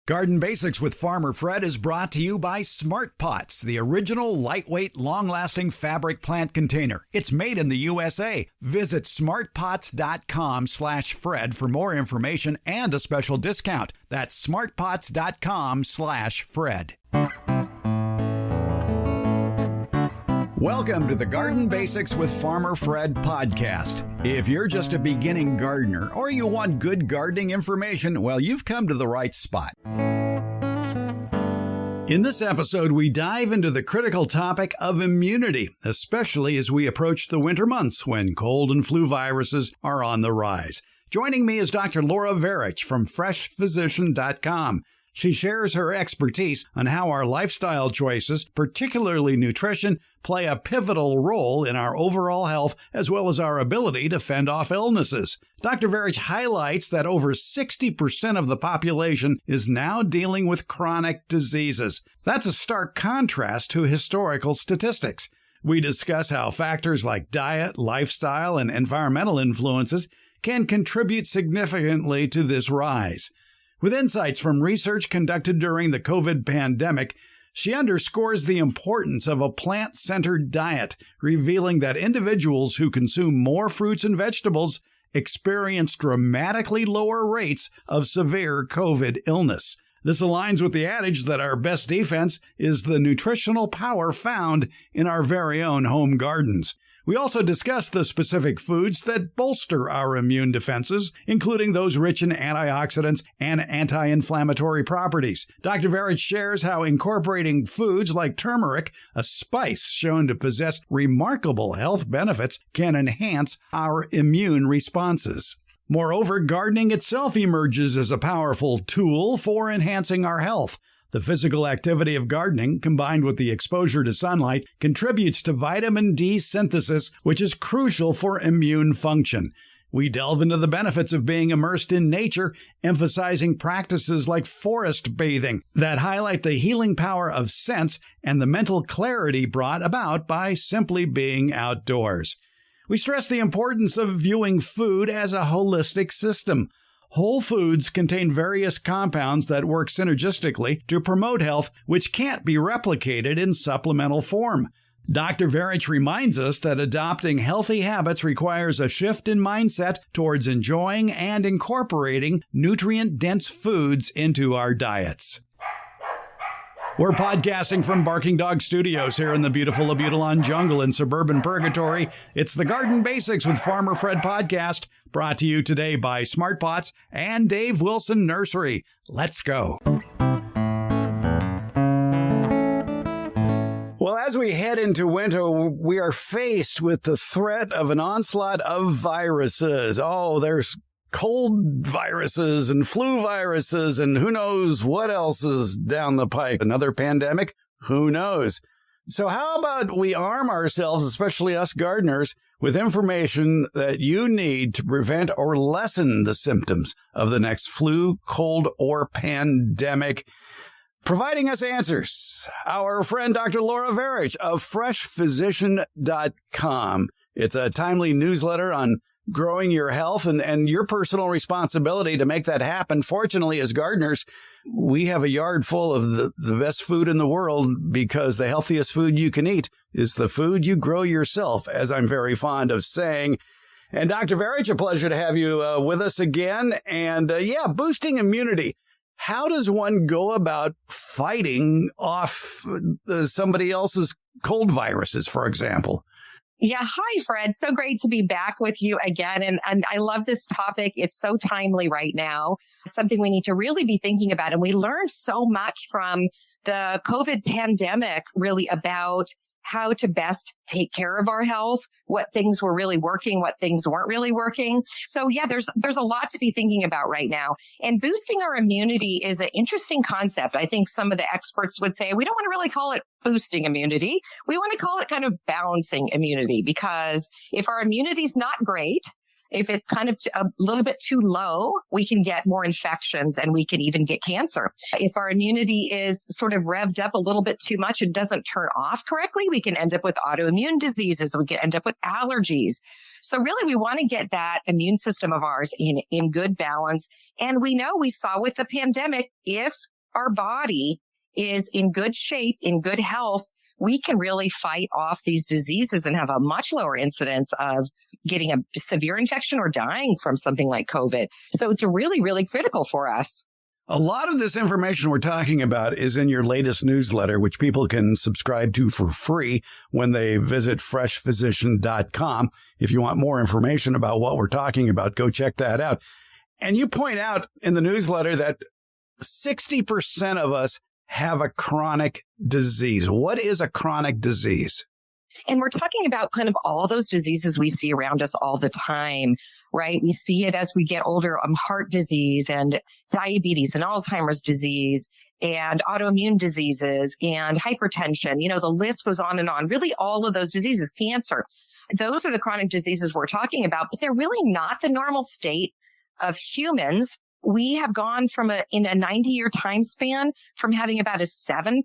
Garden Basics with Farmer Fred is brought to you by Smart Pots, the original lightweight, long-lasting fabric plant container. It's made in the USA. Visit smartpots.com/Fred for more information and a special discount. That's smartpots.com/Fred. Welcome to the Garden Basics with Farmer Fred podcast. If you're just a beginning gardener or you want good gardening information, well, you've come to the right spot. In this episode, we dive into the critical topic of immunity, especially as we approach the winter months when cold and flu viruses are on the rise. Joining me is Dr. Laura Verich from freshphysician.com. She shares her expertise on how our lifestyle choices, particularly nutrition, play a pivotal role in our overall health as well as our ability to fend off illnesses. Dr. Verich highlights that over 60% of the population is now dealing with chronic diseases. That's a stark contrast to historical statistics. We discuss how factors like diet, lifestyle, and environmental influences can contribute significantly to this rise. With insights from research conducted during the COVID pandemic, she underscores the importance of a plant-centered diet, revealing that individuals who consume more fruits and vegetables experience dramatically lower rates of severe COVID illness. This aligns with the adage that our best defense is the nutritional power found in our very own home gardens. We also discuss the specific foods that bolster our immune defenses, including those rich in antioxidants and anti-inflammatory properties. Dr. Verich shares how incorporating foods like turmeric, a spice shown to possess remarkable health benefits, can enhance our immune responses. Moreover, gardening itself emerges as a powerful tool for enhancing our health. The physical activity of gardening, combined with the exposure to sunlight, contributes to vitamin D synthesis, which is crucial for immune function. We delve into the benefits of being immersed in nature, emphasizing practices like forest bathing that highlight the healing power of scents and the mental clarity brought about by simply being outdoors. We stress the importance of viewing food as a holistic system. Whole foods contain various compounds that work synergistically to promote health, which can't be replicated in supplemental form. Dr. Verich reminds us that adopting healthy habits requires a shift in mindset towards enjoying and incorporating nutrient-dense foods into our diets. We're podcasting from Barking Dog Studios here in the beautiful Abutilon jungle in suburban Purgatory. It's the Garden Basics with Farmer Fred podcast, brought to you today by Smart Pots and Dave Wilson Nursery. Let's go. Well, as we head into winter, we are faced with the threat of an onslaught of viruses. Oh, there's cold viruses and flu viruses and who knows what else is down the pike. Another pandemic? Who knows? So how about we arm ourselves, especially us gardeners, with information that you need to prevent or lessen the symptoms of the next flu, cold, or pandemic? Providing us answers, our friend Dr. Laura Verich of freshphysician.com. It's a timely newsletter on growing your health and your personal responsibility to make that happen. Fortunately, as gardeners, we have a yard full of the best food in the world because the healthiest food you can eat is the food you grow yourself, as I'm very fond of saying. And Dr. Verich, a pleasure to have you with us again. And boosting immunity. How does one go about fighting off somebody else's cold viruses, for example? Yeah. Hi, Fred. So great to be back with you again. And I love this topic. It's so timely right now, something we need to really be thinking about. And we learned so much from the COVID pandemic, really about how to best take care of our health, what things were really working, what things weren't really working. So yeah, there's a lot to be thinking about right now. And boosting our immunity is an interesting concept. I think some of the experts would say we don't want to really call it boosting immunity. We want to call it kind of balancing immunity, because if our immunity is not great, If it's kind of a little bit too low, we can get more infections and we can even get cancer. If our immunity is sort of revved up a little bit too much and doesn't turn off correctly, we can end up with autoimmune diseases. We can end up with allergies. So really, we want to get that immune system of ours in good balance. And we saw with the pandemic, if our body is in good shape, in good health, we can really fight off these diseases and have a much lower incidence of getting a severe infection or dying from something like COVID. So it's really, really critical for us. A lot of this information we're talking about is in your latest newsletter, which people can subscribe to for free when they visit freshphysician.com. If you want more information about what we're talking about, go check that out. And you point out in the newsletter that 60% of us have a chronic disease. What is a chronic disease? And we're talking about kind of all those diseases we see around us all the time, right? We see it as we get older, heart disease and diabetes and Alzheimer's disease and autoimmune diseases and hypertension. The list goes on and on. Really, all of those diseases, cancer, those are the chronic diseases we're talking about, but they're really not the normal state of humans. We have gone in a 90-year time span from having about a 7%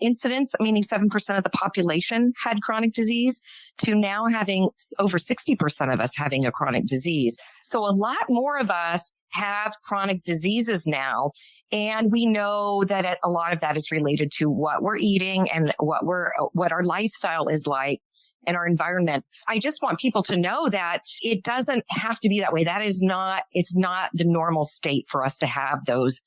incidence, meaning 7% of the population had chronic disease, to now having over 60% of us having a chronic disease. So a lot more of us have chronic diseases now. And we know that a lot of that is related to what we're eating and what our lifestyle is like and our environment. I just want people to know that it doesn't have to be that way. It's not the normal state for us to have those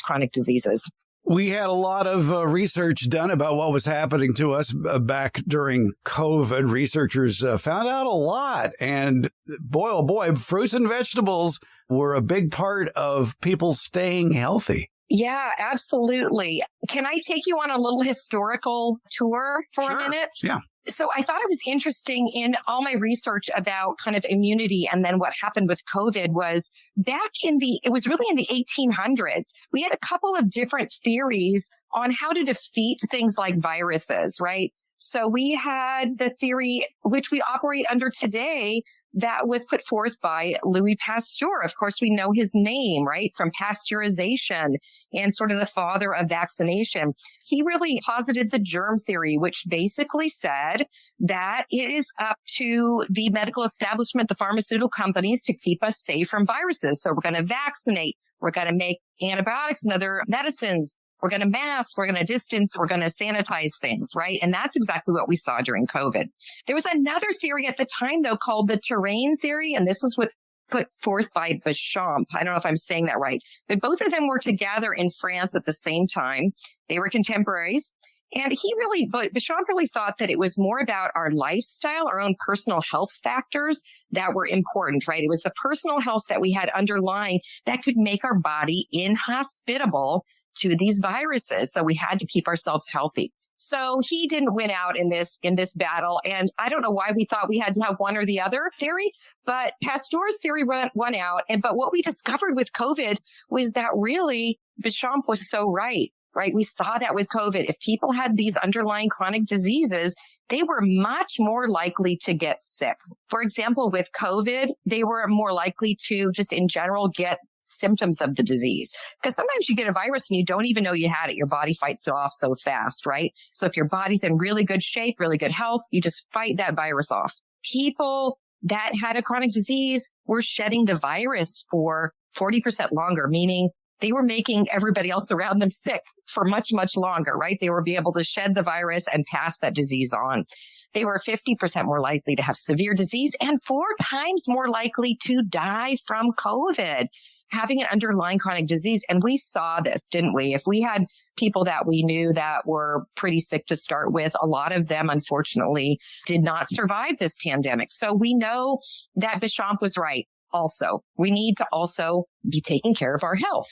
chronic diseases. We had a lot of research done about what was happening to us back during COVID. Researchers found out a lot. And boy, oh boy, fruits and vegetables were a big part of people staying healthy. Yeah, absolutely. Can I take you on a little historical tour for a minute? Yeah. So I thought it was interesting in all my research about kind of immunity and then what happened with COVID was it was really in the 1800s. We had a couple of different theories on how to defeat things like viruses, right? So we had the theory, which we operate under today, that was put forth by Louis Pasteur. Of course, we know his name, right, from pasteurization and sort of the father of vaccination. He really posited the germ theory, which basically said that it is up to the medical establishment, the pharmaceutical companies, to keep us safe from viruses. So we're going to vaccinate. We're going to make antibiotics and other medicines. We're going to mask, we're going to distance, we're going to sanitize things, right? And that's exactly what we saw during COVID. There was another theory at the time, though, called the terrain theory. And this is what put forth by Béchamp. I don't know if I'm saying that right. But both of them were together in France at the same time. They were contemporaries. And Béchamp really thought that it was more about our lifestyle, our own personal health factors that were important, right? It was the personal health that we had underlying that could make our body inhospitable to these viruses. So we had to keep ourselves healthy. So he didn't win out in this battle. And I don't know why we thought we had to have one or the other theory, but Pasteur's theory won out. But what we discovered with COVID was that really Béchamp was so right? We saw that with COVID. If people had these underlying chronic diseases, they were much more likely to get sick. For example, with COVID, they were more likely to just in general get symptoms of the disease. Because sometimes you get a virus and you don't even know you had it. Your body fights it off so fast, right? So if your body's in really good shape, really good health, you just fight that virus off. People that had a chronic disease were shedding the virus for 40% longer, meaning they were making everybody else around them sick for much, much longer, right? They were able to shed the virus and pass that disease on. They were 50% more likely to have severe disease and 4 times more likely to die from COVID, having an underlying chronic disease. And we saw this, didn't we? If we had people that we knew that were pretty sick to start with, a lot of them, unfortunately, did not survive this pandemic. So we know that Béchamp was right. Also, we need to also be taking care of our health.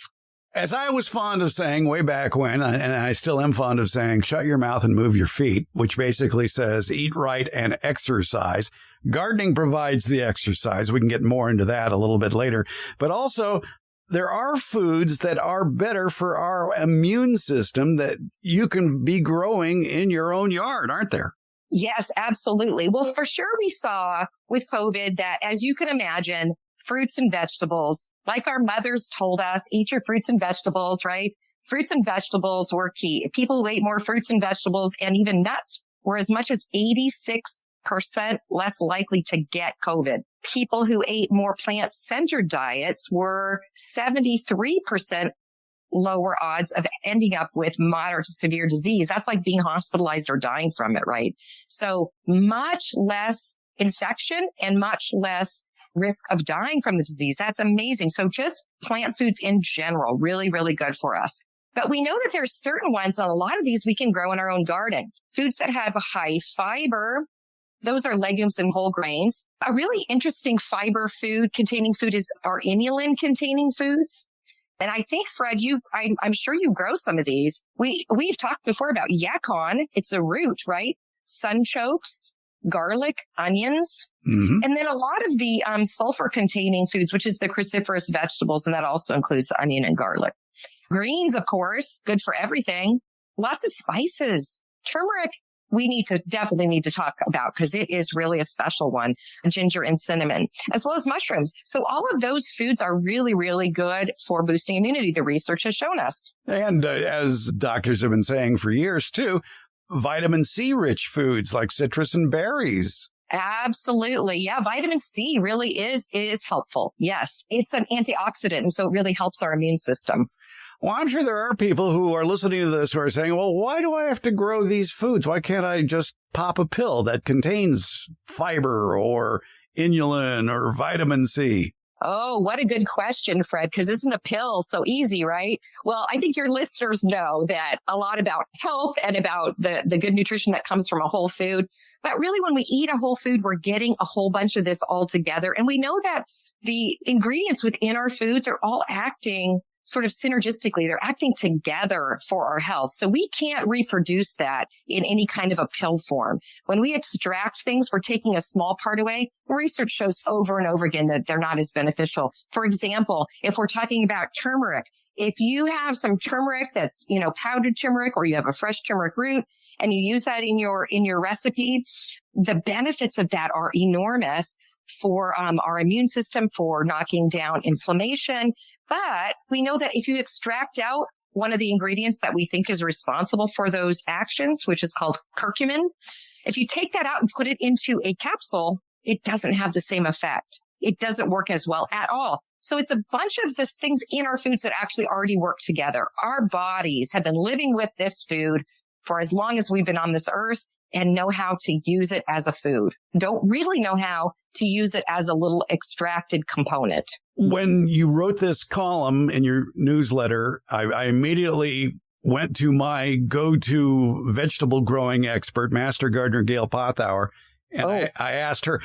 As I was fond of saying way back when, and I still am fond of saying, shut your mouth and move your feet, which basically says eat right and exercise. Gardening provides the exercise. We can get more into that a little bit later. But also, there are foods that are better for our immune system that you can be growing in your own yard, aren't there? Yes, absolutely. Well, for sure, we saw with COVID that, as you can imagine, fruits and vegetables, like our mothers told us, eat your fruits and vegetables, right? Fruits and vegetables were key. People who ate more fruits and vegetables and even nuts were as much as 86% less likely to get COVID. People who ate more plant-centered diets were 73% lower odds of ending up with moderate to severe disease. That's like being hospitalized or dying from it, right? So much less infection and much less risk of dying from the disease. That's amazing. So just plant foods in general, really, really good for us. But we know that there's certain ones, and a lot of these we can grow in our own garden. Foods that have a high fiber, those are legumes and whole grains. A really interesting fiber food containing food are inulin containing foods. And I think, Fred, I'm sure you grow some of these. We've talked before about yacon. It's a root, right? Sunchokes, garlic, onions. Mm-hmm. And then a lot of the sulfur containing foods, which is the cruciferous vegetables. And that also includes the onion and garlic. Greens, of course, good for everything. Lots of spices. Turmeric, we definitely need to talk about because it is really a special one. Ginger and cinnamon, as well as mushrooms. So all of those foods are really, really good for boosting immunity. The research has shown us. And as doctors have been saying for years too, vitamin C rich foods like citrus and berries. Absolutely. Yeah. Vitamin C really is helpful. Yes. It's an antioxidant. And so it really helps our immune system. Well, I'm sure there are people who are listening to this who are saying, well, why do I have to grow these foods? Why can't I just pop a pill that contains fiber or inulin or vitamin C? Oh, what a good question, Fred, because isn't a pill so easy, right? Well, I think your listeners know that a lot about health and about the good nutrition that comes from a whole food. But really, when we eat a whole food, we're getting a whole bunch of this all together. And we know that the ingredients within our foods are all acting sort of synergistically. They're acting together for our health. So we can't reproduce that in any kind of a pill form. When we extract things, we're taking a small part away. Research shows over and over again that they're not as beneficial. For example, if we're talking about turmeric, if you have some turmeric that's, powdered turmeric, or you have a fresh turmeric root and you use that in your recipe, the benefits of that are enormous for our immune system, for knocking down inflammation. But we know that if you extract out one of the ingredients that we think is responsible for those actions, which is called curcumin, if you take that out and put it into a capsule, it doesn't have the same effect. It doesn't work as well at all. So it's a bunch of the things in our foods that actually already work together. Our bodies have been living with this food for as long as we've been on this earth, and know how to use it as a food. Don't really know how to use it as a little extracted component. When you wrote this column in your newsletter, I immediately went to my go-to vegetable growing expert, Master Gardener Gail Pothauer, and I asked her,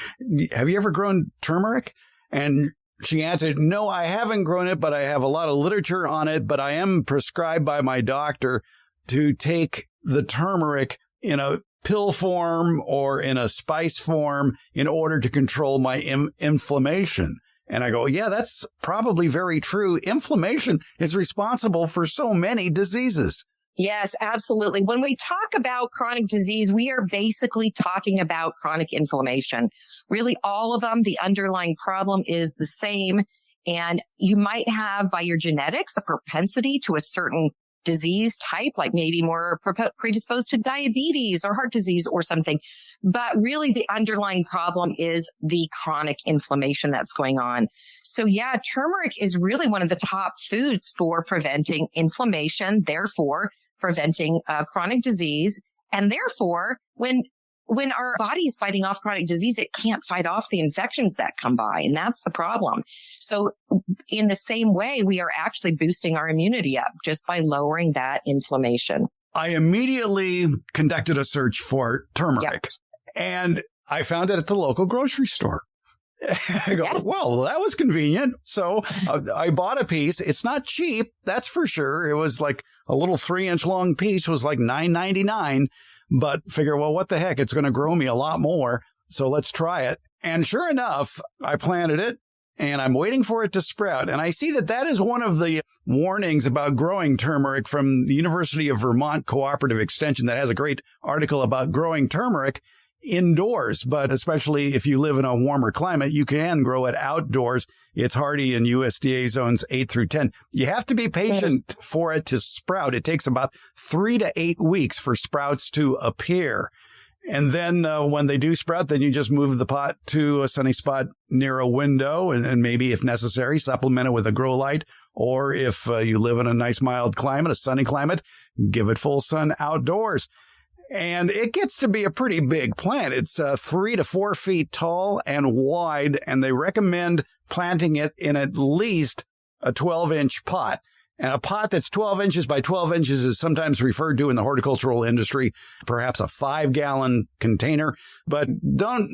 have you ever grown turmeric? And she answered, no, I haven't grown it, but I have a lot of literature on it, but I am prescribed by my doctor to take the turmeric in a pill form or in a spice form in order to control my inflammation. And I go, yeah, that's probably very true. Inflammation is responsible for so many diseases. Yes, absolutely. When we talk about chronic disease, we are basically talking about chronic inflammation. Really, all of them, the underlying problem is the same. And you might have, by your genetics, a propensity to a certain disease type, like maybe more predisposed to diabetes or heart disease or something. But really the underlying problem is the chronic inflammation that's going on. So yeah, turmeric is really one of the top foods for preventing inflammation, therefore preventing chronic disease. And therefore, when our body is fighting off chronic disease, it can't fight off the infections that come by. And that's the problem. So in the same way, we are actually boosting our immunity up just by lowering that inflammation. I immediately conducted a search for turmeric, and I found it at the local grocery store. I go, well, that was convenient. So I bought a piece. It's not cheap, that's for sure. It was like a little 3-inch long piece was like $9.99. But figure, well, what the heck? It's going to grow me a lot more. So let's try it. And sure enough, I planted it. and I'm waiting for it to sprout. And I see that is one of the warnings about growing turmeric from the University of Vermont Cooperative Extension that has a great article about growing turmeric indoors, but especially if you live in a warmer climate, you can grow it outdoors. It's hardy in USDA zones 8 through 10. You have to be patient for it to sprout. It takes about 3 to 8 weeks for sprouts to appear. And then when they do sprout, then you just move the pot to a sunny spot near a window and maybe, if necessary, supplement it with a grow light. Or if you live in a nice mild climate, a sunny climate, give it full sun outdoors. And it gets to be a pretty big plant. It's 3 to 4 feet tall and wide, and they recommend planting it in at least a 12-inch pot. And a pot that's 12 inches by 12 inches is sometimes referred to in the horticultural industry, perhaps a 5-gallon container. But don't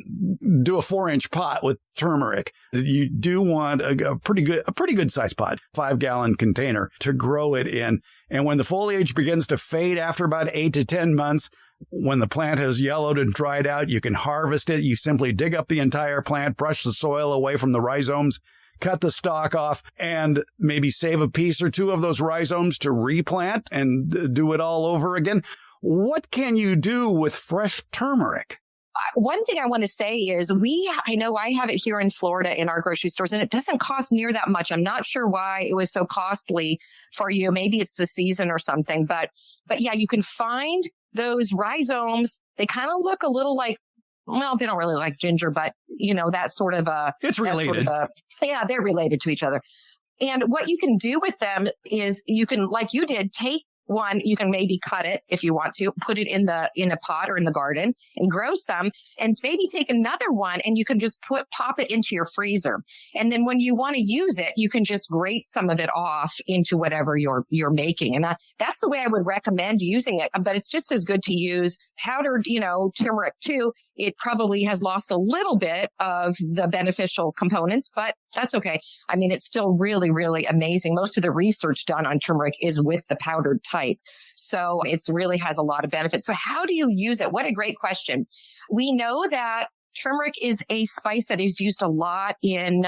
do a 4-inch pot with turmeric. You do want a pretty good size pot, 5-gallon container to grow it in. And when the foliage begins to fade after about 8 to 10 months, when the plant has yellowed and dried out, you can harvest it. You simply dig up the entire plant, brush the soil away from the rhizomes, cut the stalk off, and maybe save a piece or two of those rhizomes to replant and do it all over again. What can you do with fresh turmeric? One thing I want to say is I know I have it here in Florida in our grocery stores, and it doesn't cost near that much. I'm not sure why it was so costly for you. Maybe it's the season or something, but yeah, you can find those rhizomes. They kind of look a little like, well, they don't really like ginger, but that sort of it's related. Yeah, they're related to each other. And what you can do with them is you can, like you did, take one, you can maybe cut it if you want to, put it in a pot or in the garden and grow some, and maybe take another one and you can just pop it into your freezer. And then when you want to use it, you can just grate some of it off into whatever you're making. And that's the way I would recommend using it. But it's just as good to use powdered, turmeric too. It probably has lost a little bit of the beneficial components, but that's okay. I mean, it's still really, really amazing. Most of the research done on turmeric is with the powdered type. So it really has a lot of benefits. So how do you use it? What a great question. We know that turmeric is a spice that is used a lot in,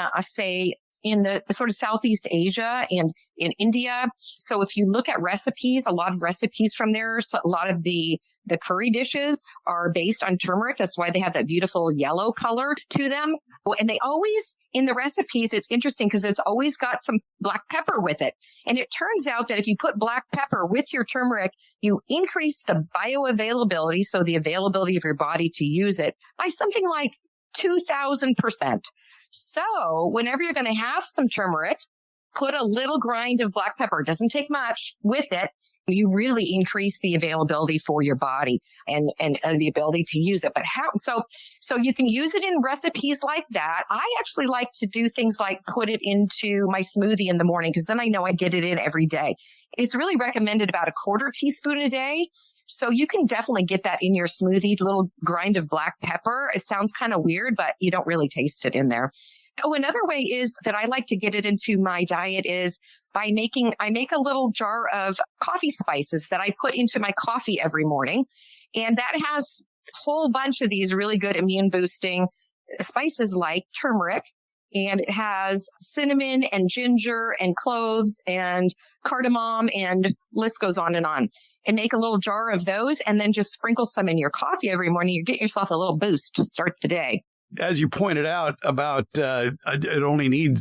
in the sort of Southeast Asia and in India. So if you look at recipes, a lot of recipes from there, so a lot of the curry dishes are based on turmeric. That's why they have that beautiful yellow color to them. And they always, in the recipes, it's interesting because it's always got some black pepper with it. And it turns out that if you put black pepper with your turmeric, you increase the bioavailability, so the availability of your body to use it, by something like 2,000%. So whenever you're going to have some turmeric, put a little grind of black pepper. It doesn't take much with it. You really increase the availability for your body and the ability to use it. But so you can use it in recipes like that. I actually like to do things like put it into my smoothie in the morning, because then I know I get it in every day. It's really recommended about a 1/4 teaspoon a day. So you can definitely get that in your smoothie, little grind of black pepper. It sounds kind of weird, but you don't really taste it in there. Oh, another way is that I like to get it into my diet is by I make a little jar of coffee spices that I put into my coffee every morning. And that has a whole bunch of these really good immune boosting spices like turmeric. And it has cinnamon and ginger and cloves and cardamom, and list goes on. And make a little jar of those and then just sprinkle some in your coffee every morning. You're getting yourself a little boost to start the day. As you pointed out about you only need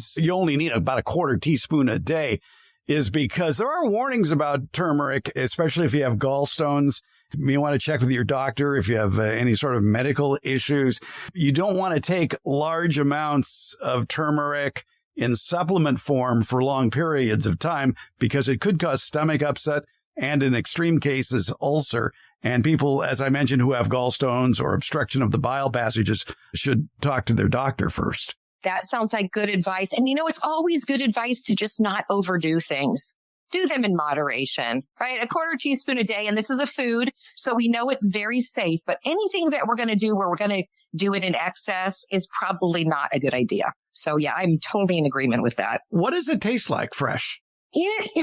about a 1/4 teaspoon a day, is because there are warnings about turmeric, especially if you have gallstones. You may want to check with your doctor if you have any sort of medical issues. You don't want to take large amounts of turmeric in supplement form for long periods of time, because it could cause stomach upset and in extreme cases, ulcer. And people, as I mentioned, who have gallstones or obstruction of the bile passages should talk to their doctor first. That sounds like good advice. And it's always good advice to just not overdo things. Do them in moderation, right? A 1/4 teaspoon a day. And this is a food, so we know it's very safe. But anything that we're going to do where we're going to do it in excess is probably not a good idea. So yeah, I'm totally in agreement with that. What does it taste like fresh? That's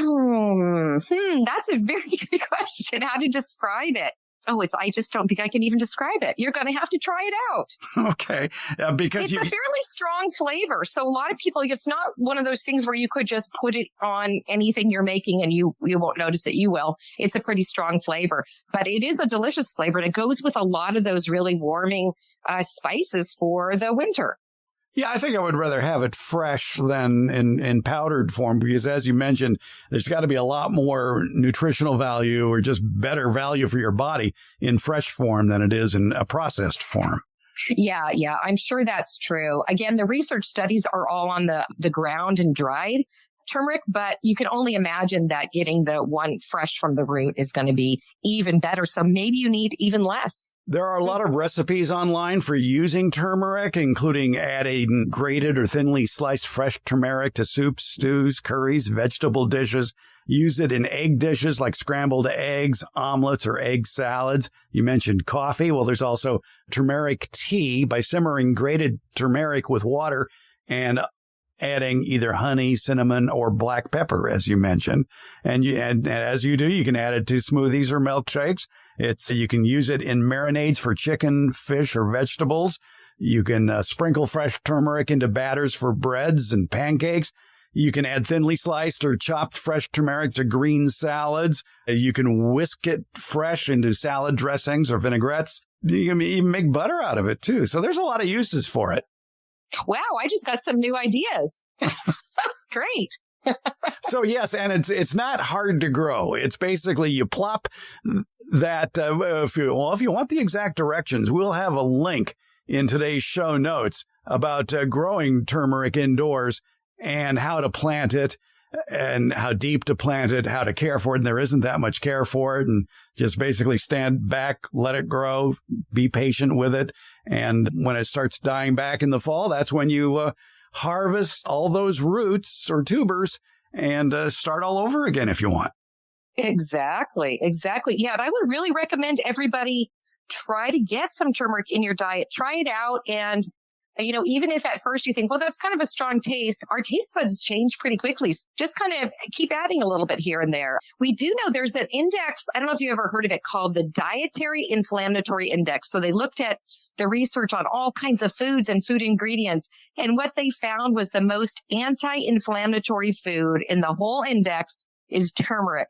a very good question. How to describe it? I just don't think I can even describe it. You're going to have to try it out. Okay. Because it's a fairly strong flavor. So a lot of people, it's not one of those things where you could just put it on anything you're making and you won't notice it. You will. It's a pretty strong flavor, but it is a delicious flavor. And it goes with a lot of those really warming spices for the winter. Yeah, I think I would rather have it fresh than in powdered form because, as you mentioned, there's got to be a lot more nutritional value or just better value for your body in fresh form than it is in a processed form. Yeah, I'm sure that's true. Again, the research studies are all on the ground and dried turmeric, but you can only imagine that getting the one fresh from the root is going to be even better. So maybe you need even less. There are a lot of recipes online for using turmeric, including adding grated or thinly sliced fresh turmeric to soups, stews, curries, vegetable dishes. Use it in egg dishes like scrambled eggs, omelets, or egg salads. You mentioned coffee. Well, there's also turmeric tea by simmering grated turmeric with water and adding either honey, cinnamon, or black pepper, as you mentioned. And as you do, you can add it to smoothies or milkshakes. You can use it in marinades for chicken, fish, or vegetables. You can sprinkle fresh turmeric into batters for breads and pancakes. You can add thinly sliced or chopped fresh turmeric to green salads. You can whisk it fresh into salad dressings or vinaigrettes. You can even make butter out of it, too. So there's a lot of uses for it. Wow, I just got some new ideas. Great. So, yes, and it's not hard to grow. It's basically you plop that. If you want the exact directions, we'll have a link in today's show notes about growing turmeric indoors and how to plant it and how deep to plant it, how to care for it. And there isn't that much care for it. And just basically stand back, let it grow, be patient with it. And when it starts dying back in the fall, that's when you harvest all those roots or tubers and start all over again if you want. Exactly. Yeah, and I would really recommend everybody try to get some turmeric in your diet. Try it out. And even if at first you think, well, that's kind of a strong taste, our taste buds change pretty quickly. So just kind of keep adding a little bit here and there. We do know there's an index. I don't know if you ever heard of it, called the Dietary Inflammatory Index. So they looked at the research on all kinds of foods and food ingredients. And what they found was the most anti-inflammatory food in the whole index is turmeric.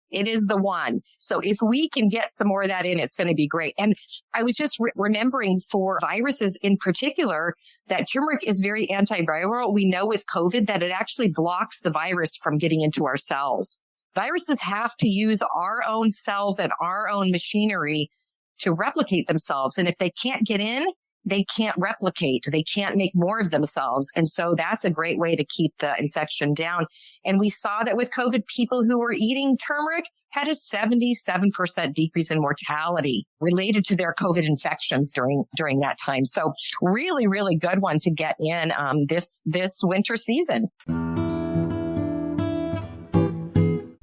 It is the one. So if we can get some more of that in, it's going to be great. And I was just remembering for viruses in particular, that turmeric is very antiviral. We know with COVID that it actually blocks the virus from getting into our cells. Viruses have to use our own cells and our own machinery to replicate themselves. And if they can't get in, they can't replicate. They can't make more of themselves. And so that's a great way to keep the infection down. And we saw that with COVID, people who were eating turmeric had a 77% decrease in mortality related to their COVID infections during that time. So really, really good one to get in this winter season.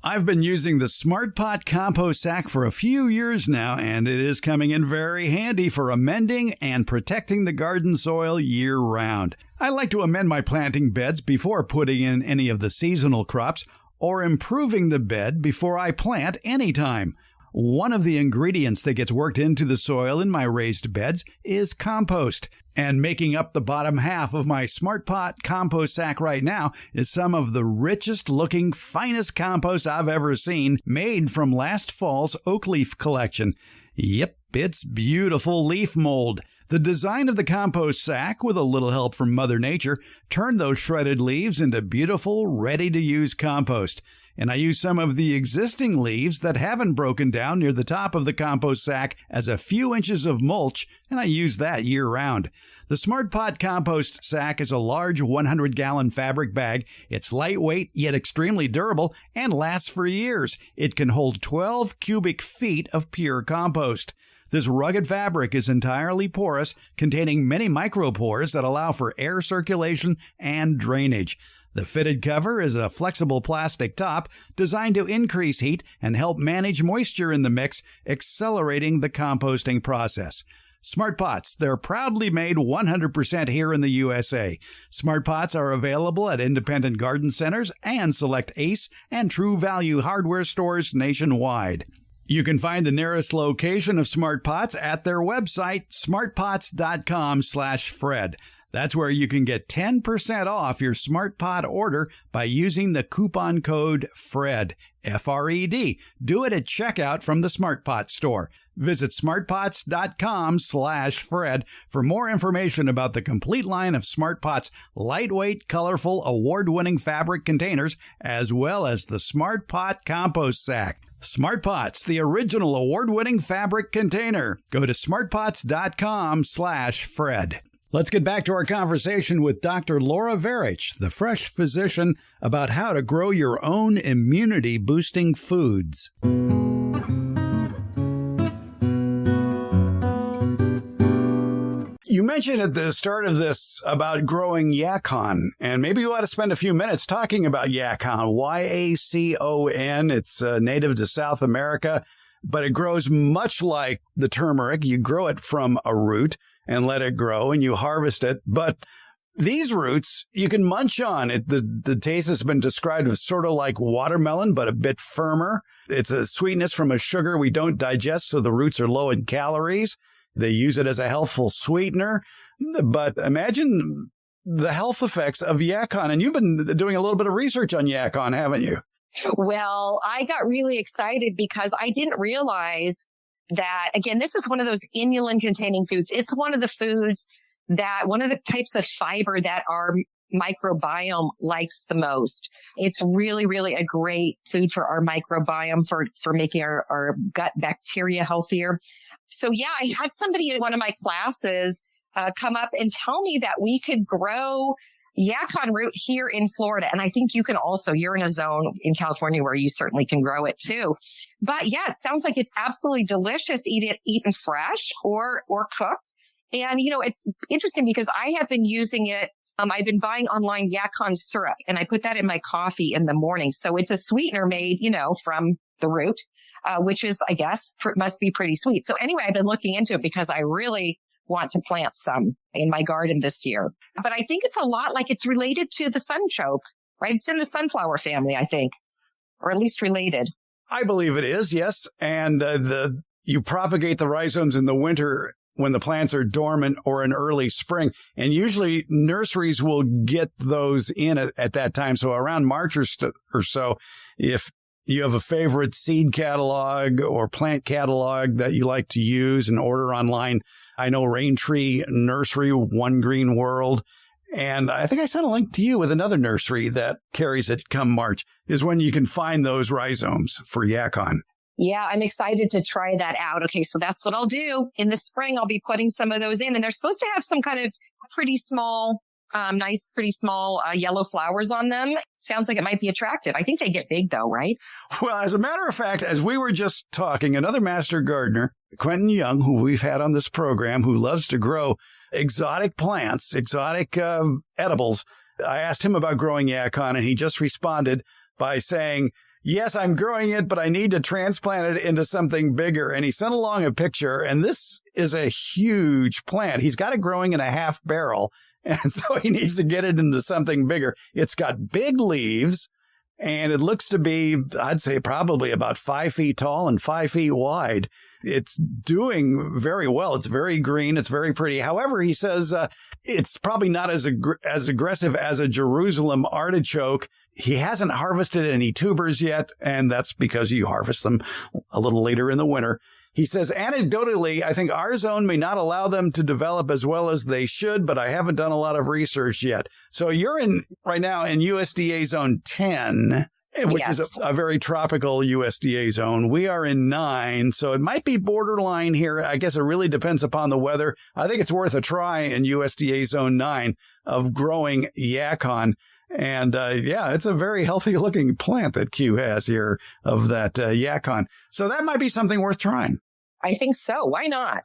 I've been using the Smart Pot compost sack for a few years now, and it is coming in very handy for amending and protecting the garden soil year-round. I like to amend my planting beds before putting in any of the seasonal crops or improving the bed before I plant anytime. One of the ingredients that gets worked into the soil in my raised beds is compost. And making up the bottom half of my Smart Pot compost sack right now is some of the richest looking, finest compost I've ever seen, made from last fall's oak leaf collection. Yep, it's beautiful leaf mold. The design of the compost sack, with a little help from Mother Nature, turned those shredded leaves into beautiful, ready-to-use compost. And I use some of the existing leaves that haven't broken down near the top of the compost sack as a few inches of mulch, and I use that year-round. The Smart Pot compost sack is a large 100-gallon fabric bag. It's lightweight, yet extremely durable, and lasts for years. It can hold 12 cubic feet of pure compost. This rugged fabric is entirely porous, containing many micropores that allow for air circulation and drainage. The fitted cover is a flexible plastic top designed to increase heat and help manage moisture in the mix, accelerating the composting process. Smart Pots, they're proudly made 100% here in the USA. Smart Pots are available at independent garden centers and select Ace and True Value hardware stores nationwide. You can find the nearest location of Smart Pots at their website, smartpots.com/Fred. That's where you can get 10% off your Smart Pot order by using the coupon code FRED, F-R-E-D. Do it at checkout from the Smart Pot store. Visit smartpots.com/Fred for more information about the complete line of Smart Pot's lightweight, colorful, award-winning fabric containers, as well as the Smart Pot compost sack. Smart Pots, the original award-winning fabric container. Go to smartpots.com/Fred. Let's get back to our conversation with Dr. Laura Verich, the fresh physician, about how to grow your own immunity-boosting foods. You mentioned at the start of this about growing yacon, and maybe you ought to spend a few minutes talking about yacon, Y-A-C-O-N. It's native to South America, but it grows much like the turmeric. You grow it from a root and let it grow, and you harvest it. But these roots, you can munch on it. The taste has been described as sort of like watermelon, but a bit firmer. It's a sweetness from a sugar we don't digest, so the roots are low in calories. They use it as a healthful sweetener. But imagine the health effects of yacon. And you've been doing a little bit of research on yacon, haven't you? Well, I got really excited because I didn't realize that, again, this is one of those inulin-containing foods. It's one of the foods that, one of the types of fiber that our microbiome likes the most. It's really, really a great food for our microbiome, for making our gut bacteria healthier. So yeah, I had somebody in one of my classes come up and tell me that we could grow yacon root here in Florida. And I think you can also, you're in a zone in California where you certainly can grow it too. But yeah, it sounds like it's absolutely delicious, eaten fresh or cooked. And, you know, it's interesting because I have been using it. I've been buying online yacon syrup, and I put that in my coffee in the morning. So it's a sweetener made, you know, from the root, which is, I guess, must be pretty sweet. So anyway, I've been looking into it because I really want to plant some in my garden this year. But I think it's a lot like it's related to the sunchoke, right? It's in the sunflower family, I think, or at least related. I believe it is, yes. And you propagate the rhizomes in the winter when the plants are dormant or in early spring. And usually nurseries will get those in at that time. So around March or so, if you have a favorite seed catalog or plant catalog that you like to use and order online, I know Raintree Nursery, One Green World, and I think I sent a link to you with another nursery that carries it come March, is when you can find those rhizomes for yacon. Yeah, I'm excited to try that out. Okay, so that's what I'll do. In the spring, I'll be putting some of those in, and they're supposed to have some kind of pretty small, yellow flowers on them. Sounds like it might be attractive. I think they get big though, right? Well, as a matter of fact, as we were just talking, another master gardener, Quentin Young, who we've had on this program, who loves to grow exotic plants, exotic edibles, I asked him about growing yacon, and he just responded by saying, yes, I'm growing it, but I need to transplant it into something bigger. And he sent along a picture, and this is a huge plant. He's got it growing in a half barrel, and so he needs to get it into something bigger. It's got big leaves, and it looks to be, I'd say, probably about 5 feet tall and 5 feet wide. It's doing very well. It's very green. It's very pretty. However, he says it's probably not as aggressive as a Jerusalem artichoke. He hasn't harvested any tubers yet, and that's because you harvest them a little later in the winter. He says, anecdotally, I think our zone may not allow them to develop as well as they should, but I haven't done a lot of research yet. So you're right now in USDA zone 10, which Yes. is a very tropical USDA zone. We are in 9, so it might be borderline here. I guess it really depends upon the weather. I think it's worth a try in USDA zone 9 of growing yacon. And it's a very healthy looking plant that Q has here of that yacon. So that might be something worth trying. I think so. Why not?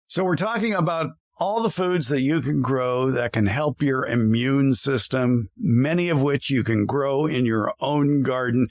So we're talking about all the foods that you can grow that can help your immune system, many of which you can grow in your own garden.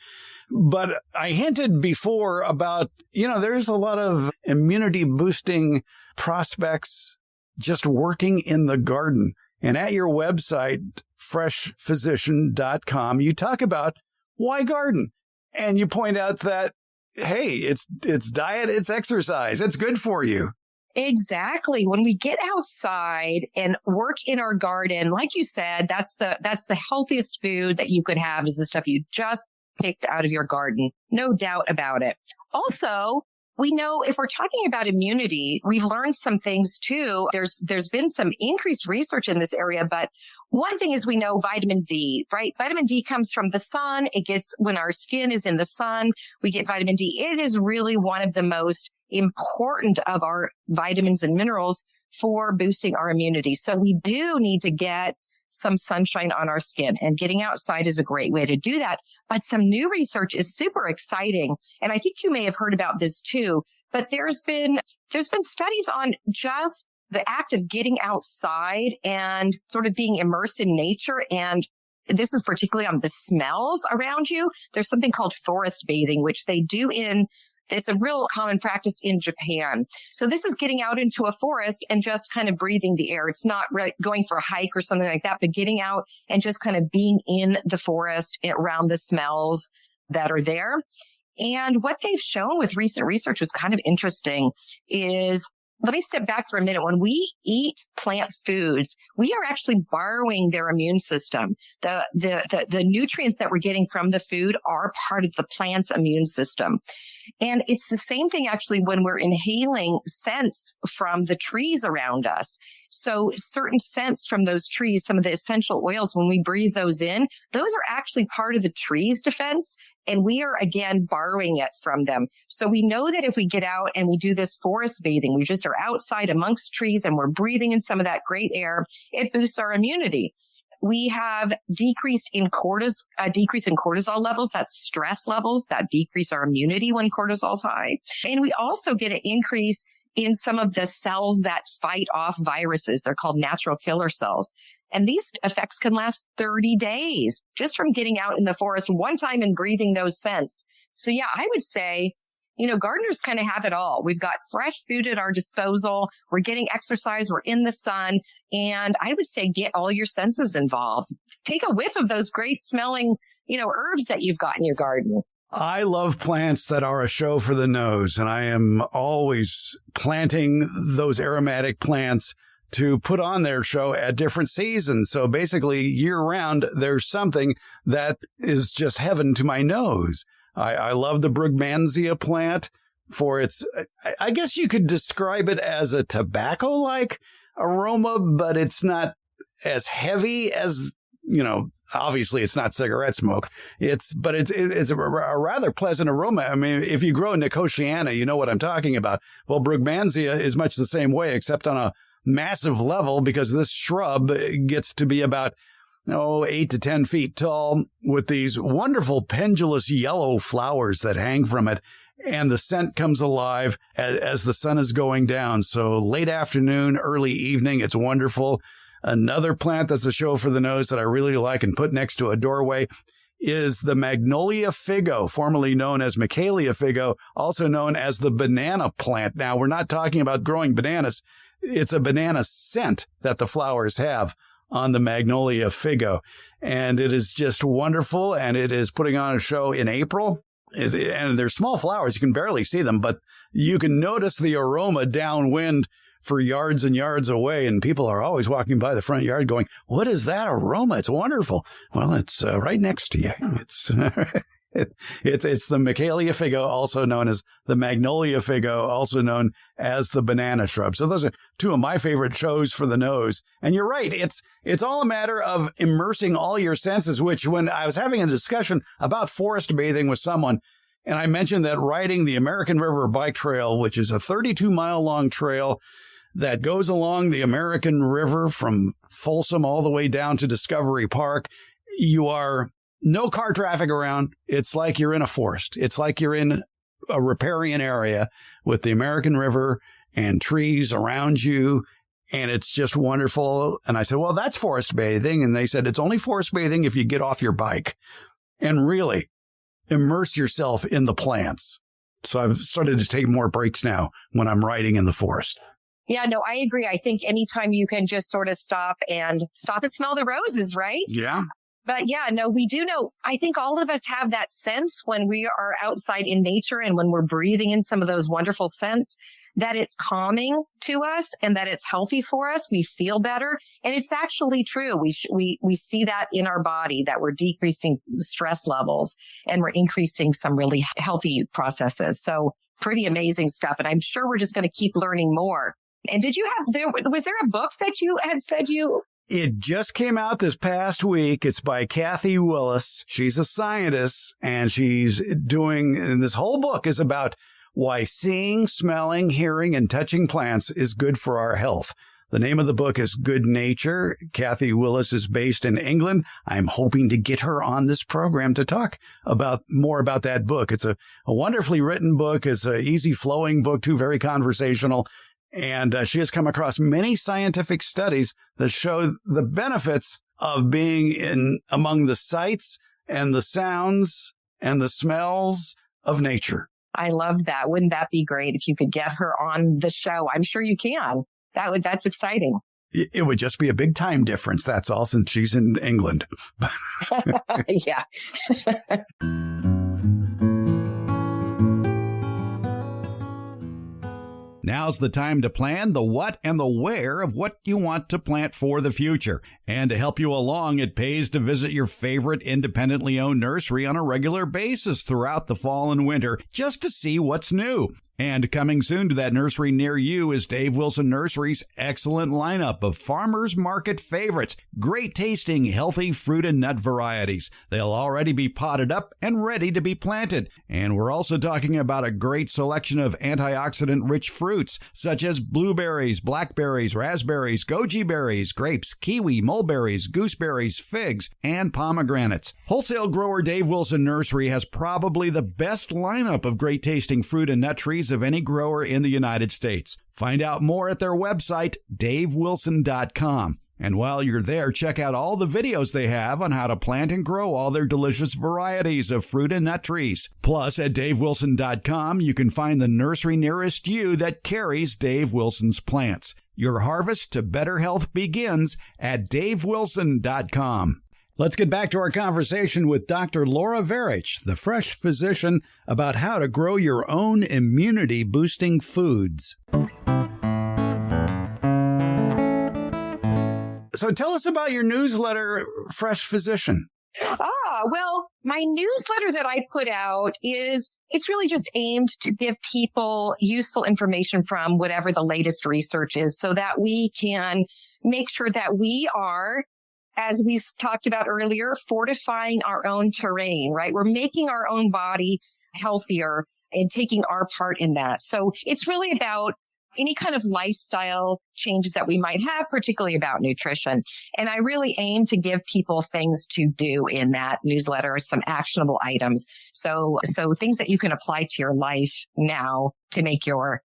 But I hinted before about, there's a lot of immunity boosting prospects just working in the garden. And at your website, freshphysician.com, you talk about why garden. And you point out that hey, it's diet, it's exercise. It's good for you. Exactly. When we get outside and work in our garden, like you said, that's the healthiest food that you could have is the stuff you just picked out of your garden. No doubt about it. Also, we know if we're talking about immunity, we've learned some things too. There's been some increased research in this area, but one thing is we know vitamin D, right? Vitamin D comes from the sun. It gets when our skin is in the sun, we get vitamin D. It is really one of the most important of our vitamins and minerals for boosting our immunity. So we do need to get some sunshine on our skin, and getting outside is a great way to do that. But some new research is super exciting. And I think you may have heard about this too, but there's been studies on just the act of getting outside and sort of being immersed in nature. And this is particularly on the smells around you. There's something called forest bathing, which they do it's a real common practice in Japan. So this is getting out into a forest and just kind of breathing the air. It's not really going for a hike or something like that, but getting out and just kind of being in the forest around the smells that are there. And what they've shown with recent research was kind of interesting is, let me step back for a minute. When we eat plant foods, we are actually borrowing their immune system. The nutrients that we're getting from the food are part of the plant's immune system. And it's the same thing actually when we're inhaling scents from the trees around us. So certain scents from those trees, some of the essential oils, when we breathe those in, those are actually part of the tree's defense. And we are, again, borrowing it from them. So we know that if we get out and we do this forest bathing, we just are outside amongst trees and we're breathing in some of that great air, it boosts our immunity. We have decrease in cortisol levels, that's stress levels that decrease our immunity when cortisol's high. And we also get an increase in some of the cells that fight off viruses. They're called natural killer cells. And these effects can last 30 days just from getting out in the forest one time and breathing those scents. So yeah, I would say, gardeners kind of have it all. We've got fresh food at our disposal. We're getting exercise. We're in the sun. And I would say get all your senses involved. Take a whiff of those great smelling, herbs that you've got in your garden. I love plants that are a show for the nose, and I am always planting those aromatic plants to put on their show at different seasons. So basically, year round, there's something that is just heaven to my nose. I love the Brugmansia plant for its, I guess you could describe it as a tobacco-like aroma, but it's not heavy as, obviously it's not cigarette smoke. It's a rather pleasant aroma. I mean, if you grow Nicotiana, you know what I'm talking about. Well, Brugmansia is much the same way, except on a massive level, because this shrub gets to be about 8 to 10 feet tall with these wonderful pendulous yellow flowers that hang from it. And the scent comes alive as the sun is going down. So late afternoon, early evening, it's wonderful. Another plant that's a show for the nose that I really like and put next to a doorway is the Magnolia figo, formerly known as Michaelia figo, also known as the banana plant. Now, we're not talking about growing bananas. It's a banana scent that the flowers have on the Magnolia figo. And it is just wonderful. And it is putting on a show in April. And they're small flowers. You can barely see them, but you can notice the aroma downwind for yards and yards away. And people are always walking by the front yard going, what is that aroma? It's wonderful. Well, it's right next to you. It's the Michaelia figo, also known as the Magnolia figo, also known as the banana shrub. So those are two of my favorite shows for the nose. And you're right. It's all a matter of immersing all your senses, which when I was having a discussion about forest bathing with someone, and I mentioned that riding the American River Bike Trail, which is a 32-mile long trail that goes along the American River from Folsom all the way down to Discovery Park, you are no car traffic around. It's like you're in a forest. It's like you're in a riparian area with the American River and trees around you. And it's just wonderful. And I said, well, that's forest bathing. And they said, it's only forest bathing if you get off your bike and really immerse yourself in the plants. So I've started to take more breaks now when I'm riding in the forest. Yeah, no, I agree. I think anytime you can just sort of stop and smell the roses, right? Yeah. But yeah, no, we do know. I think all of us have that sense when we are outside in nature and when we're breathing in some of those wonderful scents that it's calming to us and that it's healthy for us. We feel better. And it's actually true. We see that in our body, that we're decreasing stress levels and we're increasing some really healthy processes. So pretty amazing stuff. And I'm sure we're just going to keep learning more. And was there a book that you had said you... It just came out this past week. It's by Kathy Willis. She's a scientist, and and this whole book is about why seeing, smelling, hearing, and touching plants is good for our health. The name of the book is Good Nature. Kathy Willis is based in England. I'm hoping to get her on this program to talk more about that book. It's a wonderfully written book. It's an easy flowing book, too, very conversational. And she has come across many scientific studies that show the benefits of being among the sights and the sounds and the smells of nature. I love that. Wouldn't that be great if you could get her on the show? I'm sure you can. That's exciting. It would just be a big time difference. That's all, since she's in England. Yeah. Now's the time to plan the what and the where of what you want to plant for the future. And to help you along, it pays to visit your favorite independently owned nursery on a regular basis throughout the fall and winter just to see what's new. And coming soon to that nursery near you is Dave Wilson Nursery's excellent lineup of farmers market favorites, great tasting, healthy fruit and nut varieties. They'll already be potted up and ready to be planted. And we're also talking about a great selection of antioxidant-rich fruits, such as blueberries, blackberries, raspberries, goji berries, grapes, kiwi, mulberries, gooseberries, figs, and pomegranates. Wholesale grower Dave Wilson Nursery has probably the best lineup of great tasting fruit and nut trees of any grower in the United States. Find out more at their website, davewilson.com. And while you're there, check out all the videos they have on how to plant and grow all their delicious varieties of fruit and nut trees. Plus, at davewilson.com, you can find the nursery nearest you that carries Dave Wilson's plants. Your harvest to better health begins at davewilson.com. Let's get back to our conversation with Dr. Laura Verich, the fresh physician, about how to grow your own immunity-boosting foods. So tell us about your newsletter, Fresh Physician. Well, my newsletter that I put out it's really just aimed to give people useful information from whatever the latest research is so that we can make sure that we are, as we talked about earlier, fortifying our own terrain, right? We're making our own body healthier and taking our part in that. So it's really about any kind of lifestyle changes that we might have, particularly about nutrition. And I really aim to give people things to do in that newsletter, some actionable items. So things that you can apply to your life now to make your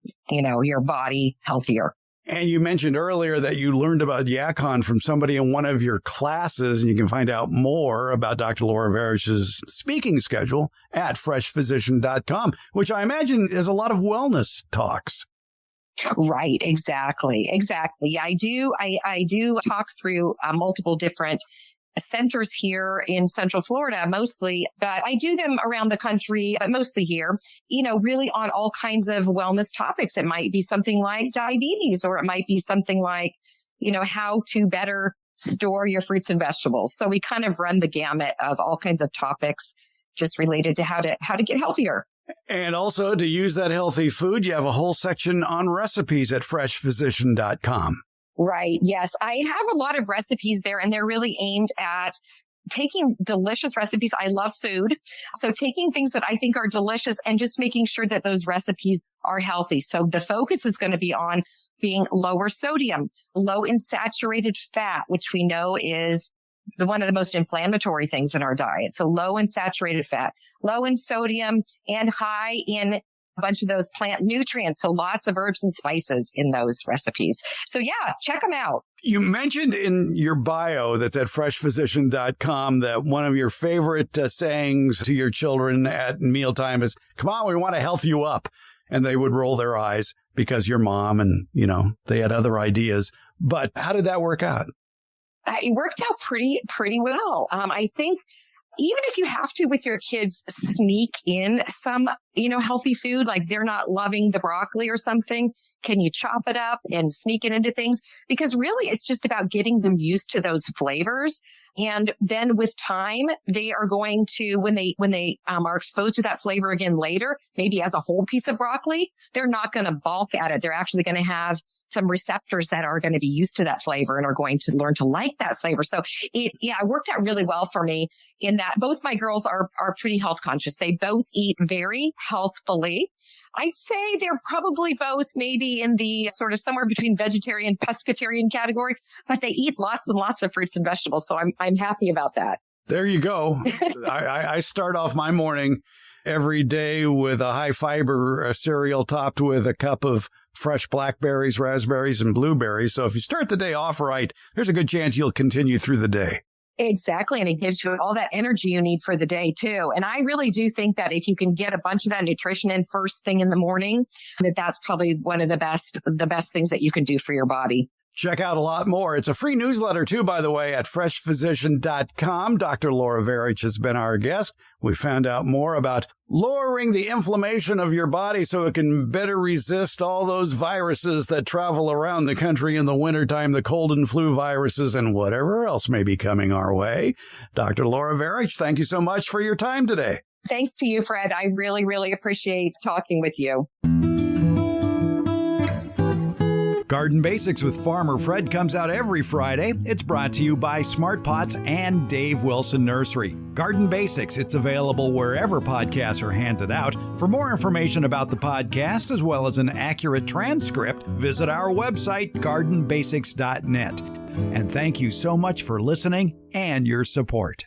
body healthier. And you mentioned earlier that you learned about Yacon from somebody in one of your classes, and you can find out more about Dr. Laura Verich's speaking schedule at freshphysician.com, which I imagine is a lot of wellness talks. Right. Exactly. Yeah, I do talks through multiple different centers here in Central Florida, mostly, but I do them around the country, but mostly here, really on all kinds of wellness topics. It might be something like diabetes, or it might be something like, how to better store your fruits and vegetables. So we kind of run the gamut of all kinds of topics just related to how to get healthier. And also, to use that healthy food, you have a whole section on recipes at freshphysician.com. Right. Yes. I have a lot of recipes there, and they're really aimed at taking delicious recipes. I love food. So taking things that I think are delicious and just making sure that those recipes are healthy. So the focus is going to be on being lower sodium, low in saturated fat, which we know is one of the most inflammatory things in our diet. So low in saturated fat, low in sodium, and high in a bunch of those plant nutrients. So lots of herbs and spices in those recipes. So yeah, check them out. You mentioned in your bio that's at freshphysician.com that one of your favorite sayings to your children at mealtime is, "Come on, we want to health you up." And they would roll their eyes because your mom and, they had other ideas. But how did that work out? It worked out pretty well. I think even if you have to with your kids sneak in some, healthy food, like they're not loving the broccoli or something, can you chop it up and sneak it into things? Because really it's just about getting them used to those flavors. And then with time, they are going to, when they are exposed to that flavor again later, maybe as a whole piece of broccoli, they're not going to balk at it. They're actually going to have some receptors that are going to be used to that flavor and are going to learn to like that flavor. So it worked out really well for me in that both my girls are pretty health conscious. They both eat very healthfully. I'd say they're probably both maybe in the sort of somewhere between vegetarian, pescatarian category, but they eat lots and lots of fruits and vegetables. So I'm happy about that. There you go. I start off my morning every day with a high fiber cereal topped with a cup of fresh blackberries, raspberries, and blueberries. So if you start the day off right, there's a good chance you'll continue through the day. Exactly. And it gives you all that energy you need for the day too. And I really do think that if you can get a bunch of that nutrition in first thing in the morning, that's probably one of the best things that you can do for your body. Check out a lot more. It's a free newsletter, too, by the way, at freshphysician.com. Dr. Laura Verich has been our guest. We found out more about lowering the inflammation of your body so it can better resist all those viruses that travel around the country in the wintertime, the cold and flu viruses, and whatever else may be coming our way. Dr. Laura Verich, thank you so much for your time today. Thanks to you, Fred. I really, really appreciate talking with you. Garden Basics with Farmer Fred comes out every Friday. It's brought to you by Smart Pots and Dave Wilson Nursery. Garden Basics, it's available wherever podcasts are handed out. For more information about the podcast, as well as an accurate transcript, visit our website, gardenbasics.net. And thank you so much for listening and your support.